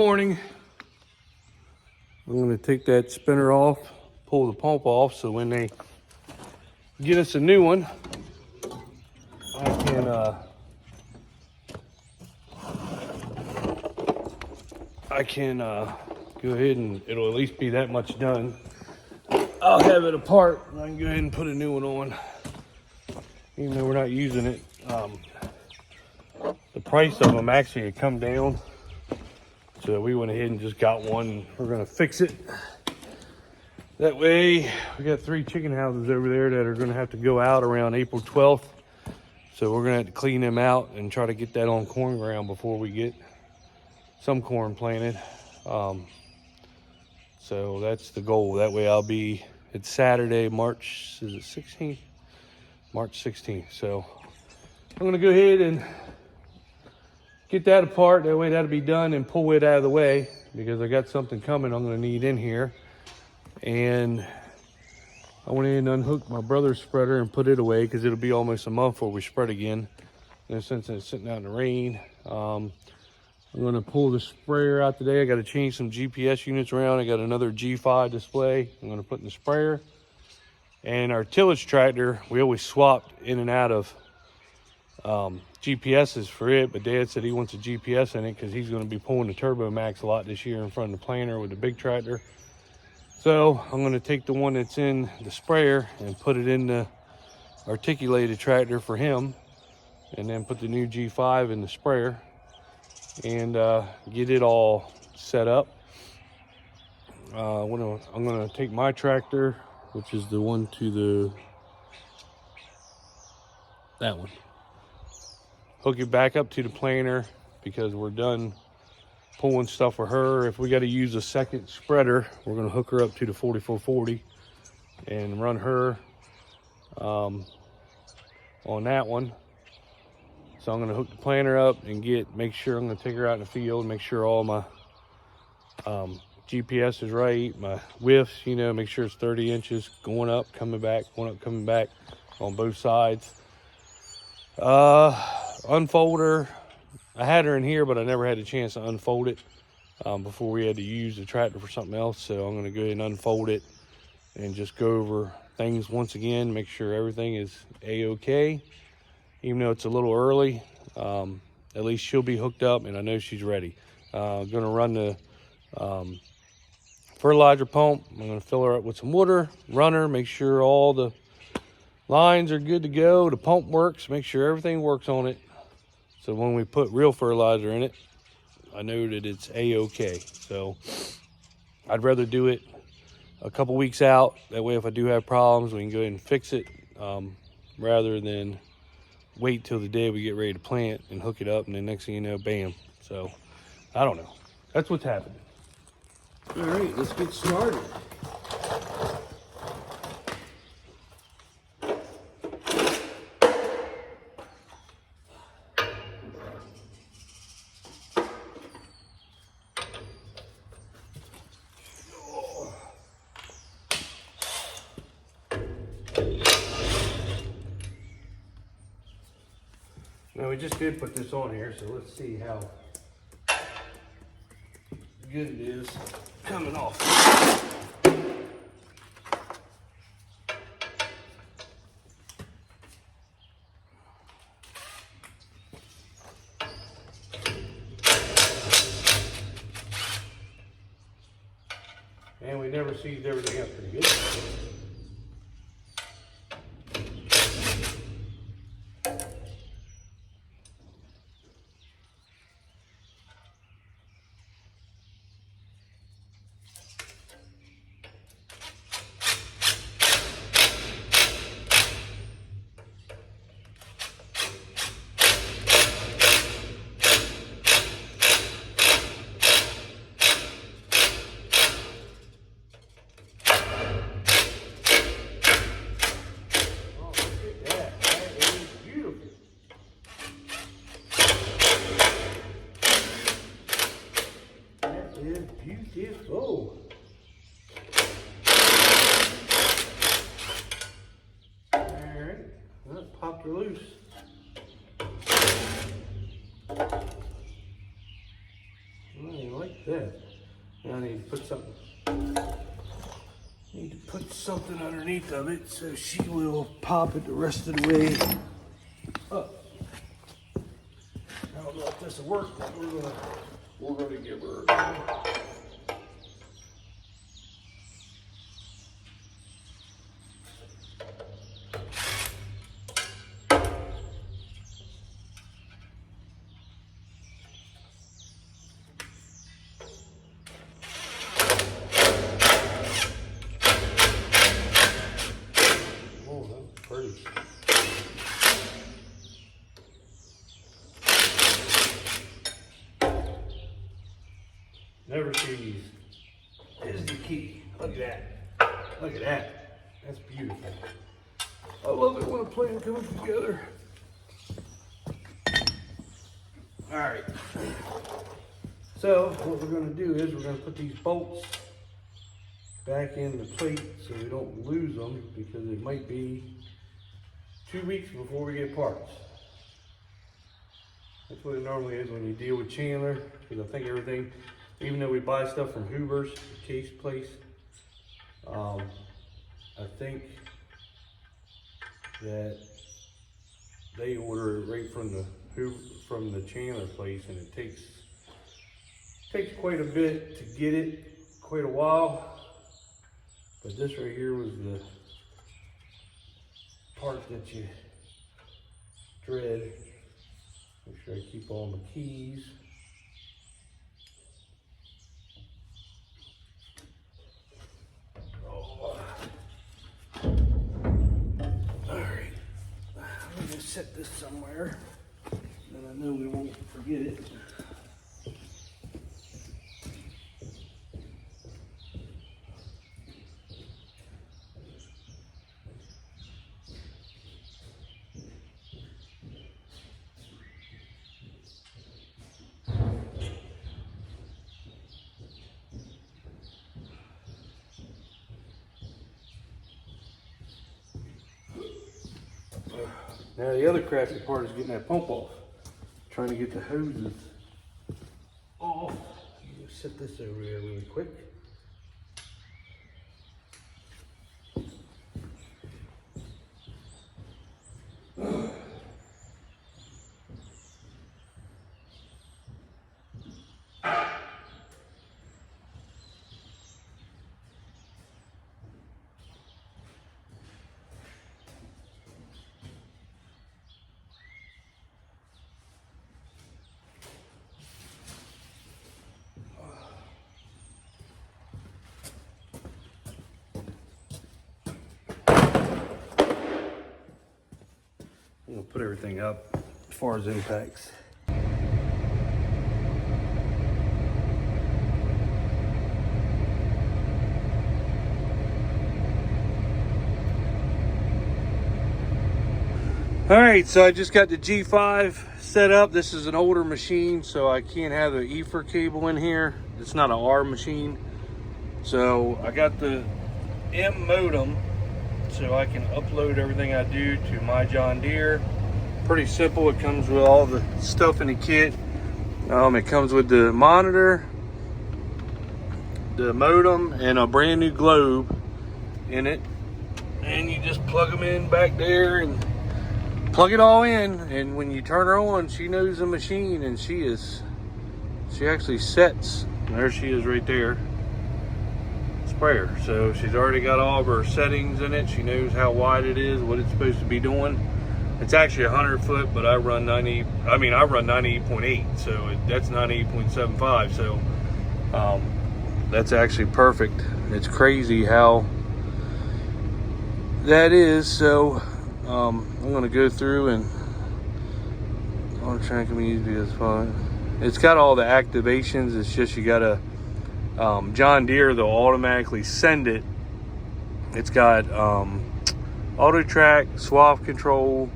Morning. I'm going to take that spinner off, pull the pump off, so when they get us a new one, I can go ahead and it'll at least be that much done. I'll have it apart and I can go ahead and put a new one on, even though we're not using it. The price of them actually had come down, so we went ahead and just got one. We're going to fix it. That way, we got 3 chicken houses over there that are going to have to go out around April 12th. So we're going to have to clean them out and try to get that on corn ground before we get some corn planted. So that's the goal. That way it's Saturday, March, is it 16th? March 16th. So I'm going to go ahead and get that apart. That way that'll be done and pull it out of the way, because I got something coming I'm going to need in here. And I went in and unhooked my brother's spreader and put it away, because it'll be almost a month before we spread again. And since it's sitting out in the rain, I'm going to pull the sprayer out today. I got to change some GPS units around. I got another G5 display I'm going to put in the sprayer. And our tillage tractor, we always swapped in and out of GPSs for it, but Dad said he wants a GPS in it because he's going to be pulling the Turbo Max a lot this year in front of the planter with the big tractor. So I'm going to take the one that's in the sprayer and put it in the articulated tractor for him, and then put the new G5 in the sprayer and get it all set up. I'm going to take my tractor, which is the one to that one, hook it back up to the planter, because we're done pulling stuff for her. If we got to use a second spreader, we're going to hook her up to the 4440 and run her on that one. So I'm going to hook the planter up and make sure I'm going to take her out in the field, make sure all my GPS is right, my whiffs, make sure it's 30 inches going up, coming back, going up, coming back on both sides. Unfold her. I had her in here, but I never had a chance to unfold it before we had to use the tractor for something else. So I'm going to go ahead and unfold it and just go over things once again, make sure everything is a-okay. Even though it's a little early, at least she'll be hooked up and I know she's ready. I'm going to run the fertilizer pump. I'm going to fill her up with some water, run her, make sure all the lines are good to go, the pump works, make sure everything works on it. So when we put real fertilizer in it, I know that it's a-okay. So I'd rather do it a couple weeks out. That way if I do have problems, we can go ahead and fix it, rather than wait till the day we get ready to plant and hook it up, and then next thing you know, bam. So I don't know. That's what's happening. All right, let's get started. Now we just did put this on here, so let's see how good it is coming off. And we never seized everything up pretty good. Beautiful. All right, that popped her loose. I like that. Now I need to put something underneath of it so she will pop it the rest of the way up. I don't know if this will work, but we're gonna give her a pretty. Never sees is the key. Look at that. Look at that. That's beautiful. I love it when a plan comes together. All right. So what we're going to do is we're going to put these bolts back in the plate so we don't lose them, because it might be 2 weeks before we get parts. That's what it normally is when you deal with Chandler, because I think everything, even though we buy stuff from Hoover's, the case place, I think that they order it right from the Chandler place, and it takes quite a bit to get it, quite a while. But this right here was the part that you dread. Make sure I keep all my keys. Oh. All right, let me just set this somewhere, then I know we won't forget it. Now the other crappy part is getting that pump off. Trying to get the hoses off. Just set this over here really quick. I'm gonna put everything up as far as impacts. All right, so I just got the G5 set up. This is an older machine, so I can't have the Ether cable in here. It's not an R machine. So I got the M modem, so I can upload everything I do to my John Deere. Pretty simple. It comes with all the stuff in the kit. It comes with the monitor, the modem, and a brand new globe in it. And you just plug them in back there and plug it all in. And when you turn her on, she knows the machine, and she actually sets. There she is right there. Sprayer. So she's already got all of her settings in it. She knows how wide it is, what it's supposed to be doing. It's actually 100 foot, but I run 98.8, so that's 98.75. So that's actually perfect. It's crazy how that is. So I'm gonna go through and on track community is fine. It's got all the activations. It's just you gotta John Deere, they'll automatically send it. It's got auto track, swath control,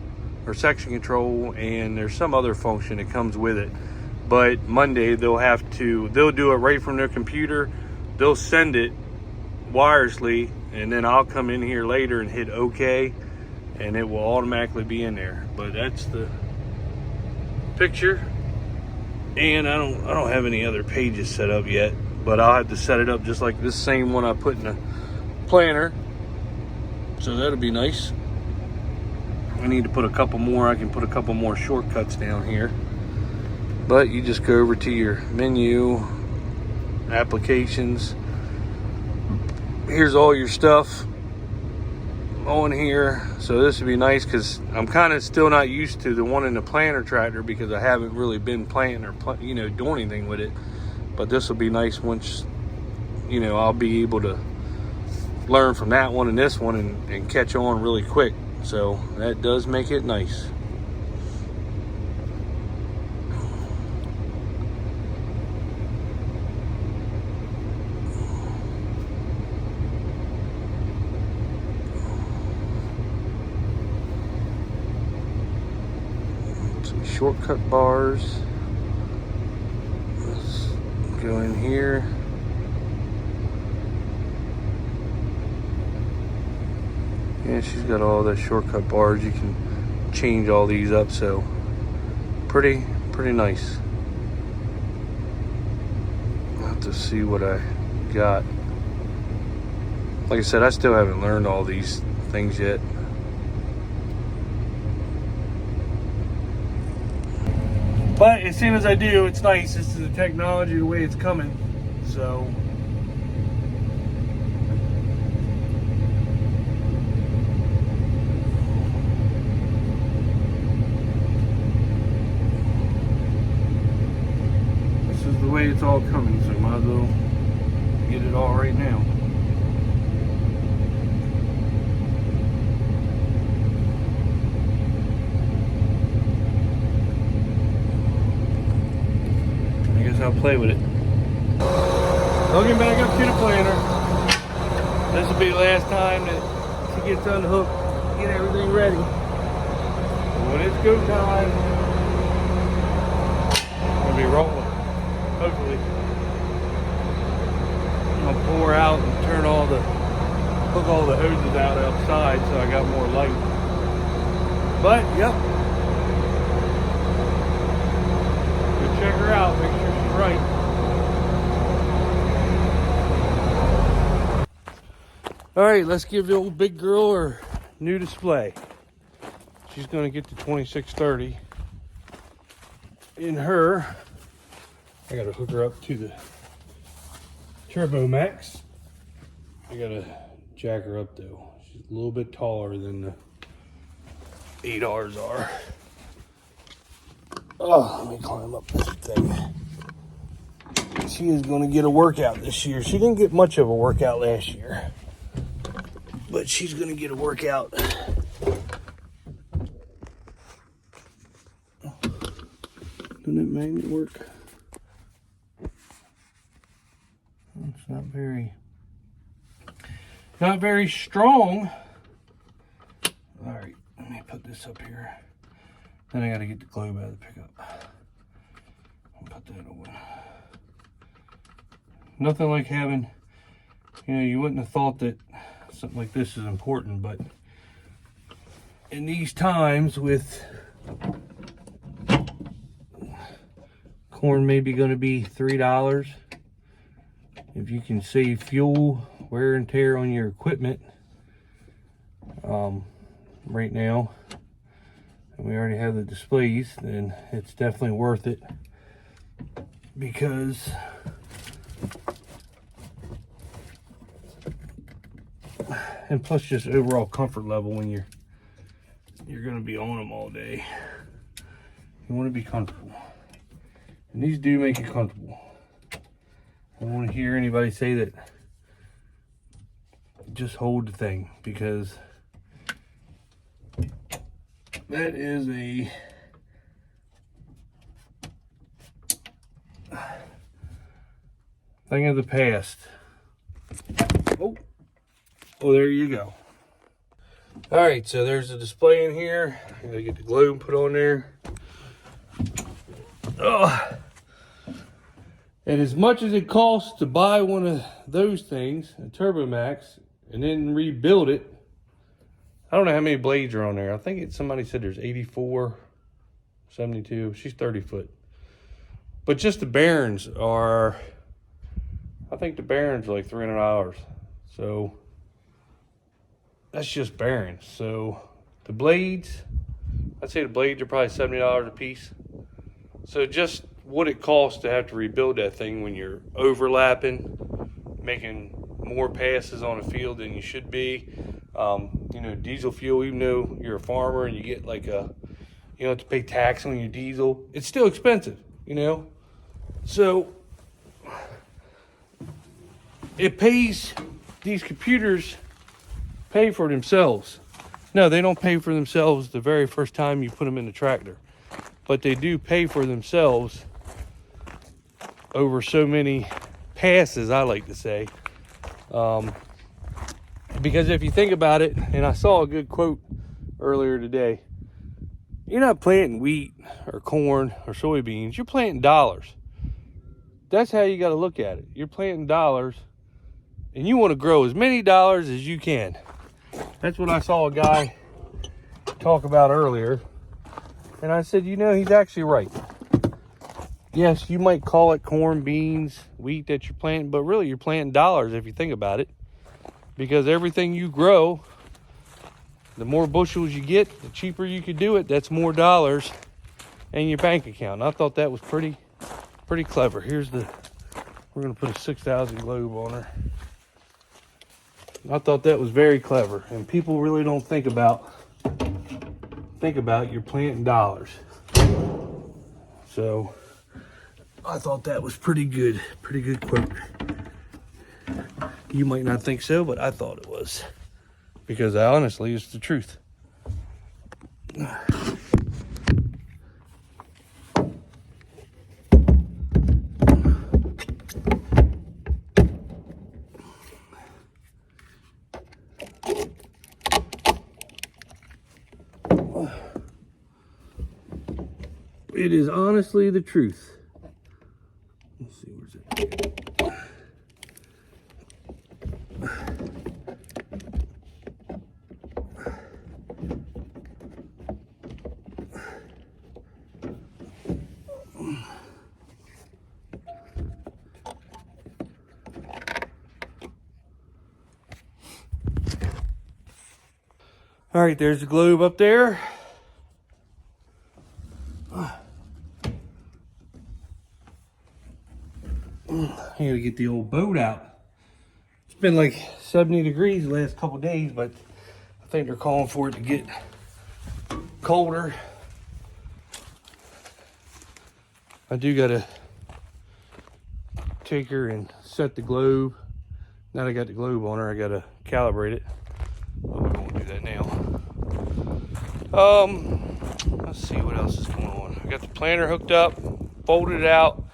or section control, and there's some other function that comes with it. But Monday they'll do it right from their computer. They'll send it wirelessly, and then I'll come in here later and hit OK, and it will automatically be in there. But that's the picture. And I don't have any other pages set up yet, but I'll have to set it up just like this same one I put in the planner. So that'll be nice. I need to put a couple more. I can put a couple more shortcuts down here. But you just go over to your menu, applications. Here's all your stuff on here. So this would be nice because I'm kind of still not used to the one in the planter tractor because I haven't really been planting or doing anything with it. But this will be nice once I'll be able to learn from that one and this one and catch on really quick. So that does make it nice. Some shortcut bars. Let's go in here. Yeah, she's got all the shortcut bars. You can change all these up, so pretty nice. I'll have to see what I got. Like I said, I still haven't learned all these things yet. But as soon as I do, it's nice. This is the technology, the way it's coming. So the way it's all coming, so might as well get it all right now. I guess I'll play with it. Hooking back up to the planter. This will be the last time that she gets unhooked, get everything ready. When it's go time, we'll be rolling. Hopefully. I'll pour out and hook all the hoses out outside so I got more light. But, yep. Go check her out, make sure she's right. Alright, let's give the old big girl her new display. She's going to get the 2630 in her. I gotta hook her up to the Turbo Max. I gotta jack her up though. She's a little bit taller than the 8Rs are. Oh, let me climb up this thing. She is gonna get a workout this year. She didn't get much of a workout last year, but she's gonna get a workout. Doesn't that magnet work? It's not very strong. All right, let me put this up here. Then I got to get the globe out of the pickup. I'll put that away. Nothing like having, you wouldn't have thought that something like this is important, but in these times with corn maybe going to be $3, if you can save fuel, wear and tear on your equipment right now, and we already have the displays, then it's definitely worth it, because and plus just overall comfort level when you're going to be on them all day. You want to be comfortable, and these do make you comfortable. I don't want to hear anybody say that just hold the thing, because that is a thing of the past. Oh, there you go. All right, so there's the display in here. I gotta get the globe put on there. Oh. And as much as it costs to buy one of those things, a Turbo Max, and then rebuild it, I don't know how many blades are on there. I think somebody said there's 84, 72. She's 30 foot. But just the bearings are, I think the bearings are like $300. So that's just bearings. So the blades, I'd say the blades are probably $70 a piece. So just what it costs to have to rebuild that thing when you're overlapping, making more passes on a field than you should be. You know, diesel fuel, even though you're a farmer and you get like you don't have to pay tax on your diesel, it's still expensive, you know? So it pays, these computers pay for themselves. No, they don't pay for themselves the very first time you put them in the tractor, but they do pay for themselves over so many passes, I like to say. Because if you think about it, and I saw a good quote earlier today, you're not planting wheat or corn or soybeans, you're planting dollars. That's how you got to look at it. You're planting dollars, and you want to grow as many dollars as you can. That's what I saw a guy talk about earlier, and I said, you know, he's actually right. Yes, you might call it corn, beans, wheat that you're planting, but really you're planting dollars if you think about it. Because everything you grow, the more bushels you get, the cheaper you could do it. That's more dollars in your bank account. And I thought that was pretty clever. We're gonna put a 6,000 globe on her. I thought that was very clever. And people really don't think about you're planting dollars. So I thought that was pretty good quote. You might not think so, but I thought it was. Because honestly, it's the truth. It is honestly the truth. Let's see, where's it? All right, there's the globe up there. I gotta get the old boat out. It's been like 70 degrees the last couple days, but I think they're calling for it to get colder. I do gotta take her and set the globe. Now that I got the globe on her, I gotta calibrate it. Oh, we won't do that now. Let's see what else is going on. I got the planter hooked up, folded it out,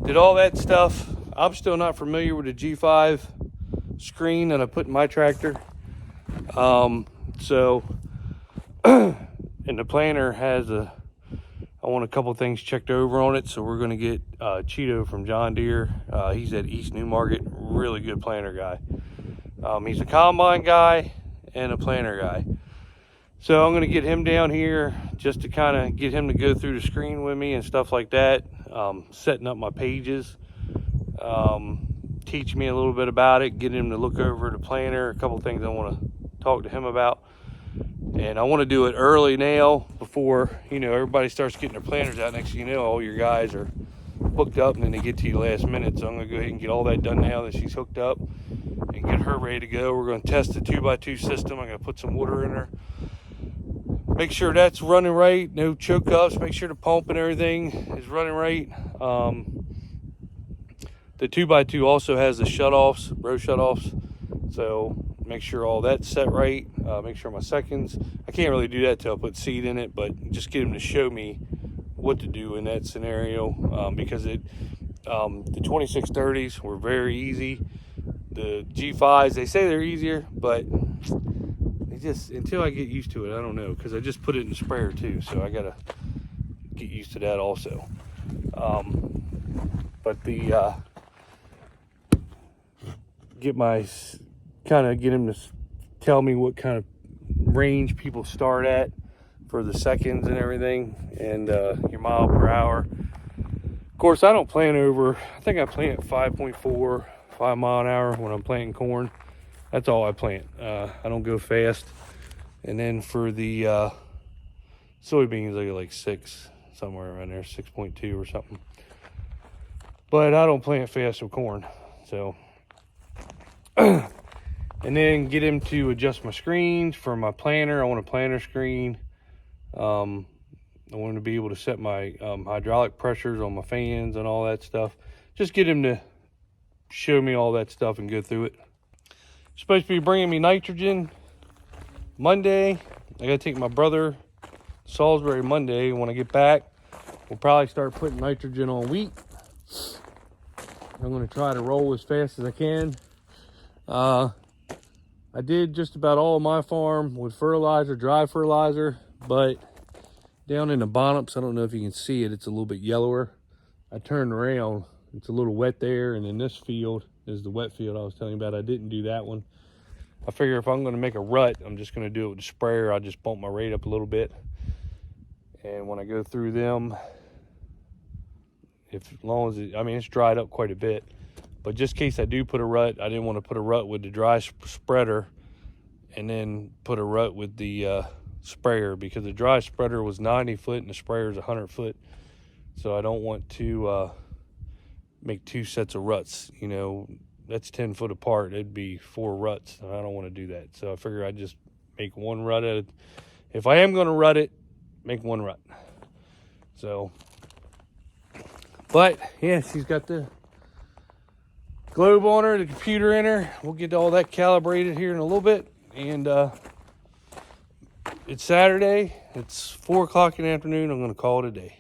did all that stuff. I'm still not familiar with the G5 screen that I put in my tractor. And the planter has I want a couple things checked over on it, so we're going to get Cheeto from John Deere. He's at East Newmarket, really good planter guy. He's a combine guy and a planter guy. So I'm going to get him down here just to kind of get him to go through the screen with me and stuff like that. Setting up my pages, teach me a little bit about it, get him to look over the planter, a couple things I want to talk to him about. And I want to do it early now before, you know, everybody starts getting their planters out. Next thing you know, all your guys are booked up and then they get to you last minute. So I'm going to go ahead and get all that done now that she's hooked up and get her ready to go. We're going to test the 2x2 system. I'm going to put some water in her. Make sure that's running right, no choke ups. Make sure the pump and everything is running right. The 2x2 also has the shutoffs, row shutoffs. So make sure all that's set right. Make sure my seconds. I can't really do that till I put seed in it, but just get him to show me what to do in that scenario. Because the 2630s were very easy. The G5s, they say they're easier, but just until I get used to it, I don't know, because I just put it in the sprayer too, so I gotta get used to that also. But the get him to tell me what kind of range people start at for the seconds and everything, and your mile per hour. Of course, I don't plant over, I think I plant 5.4, 5 mile an hour when I'm planting corn. That's all I plant. I don't go fast. And then for the soybeans, I get like 6, somewhere around there, 6.2 or something. But I don't plant fast with corn. So, and then get him to adjust my screens for my planter. I want a planter screen. I want to be able to set my hydraulic pressures on my fans and all that stuff. Just get him to show me all that stuff and go through it. Supposed to be bringing me nitrogen Monday. I gotta take my brother to Salisbury Monday. When I get back, we'll probably start putting nitrogen on wheat. I'm gonna try to roll as fast as I can. I did just about all of my farm with fertilizer, dry fertilizer, but down in the bonneps, I don't know if you can see it, it's a little bit yellower. I turned around, it's a little wet there, and in this field is the wet field I was telling you about. I didn't do that one. I figure if I'm gonna make a rut, I'm just gonna do it with the sprayer. I'll just bump my rate up a little bit. And when I go through them, as long as it's dried up quite a bit, but just in case I do put a rut, I didn't want to put a rut with the dry spreader and then put a rut with the sprayer, because the dry spreader was 90 foot and the sprayer is 100 foot. So I don't want to make 2 sets of ruts. You know, that's 10 foot apart. It'd be 4 ruts, and I don't want to do that. So I figure I'd just make 1 rut at it. If I am going to rut it, make 1 rut. So, but yeah, she's got the globe on her, the computer in her. We'll get all that calibrated here in a little bit. And it's Saturday. It's 4 o'clock in the afternoon. I'm going to call it a day.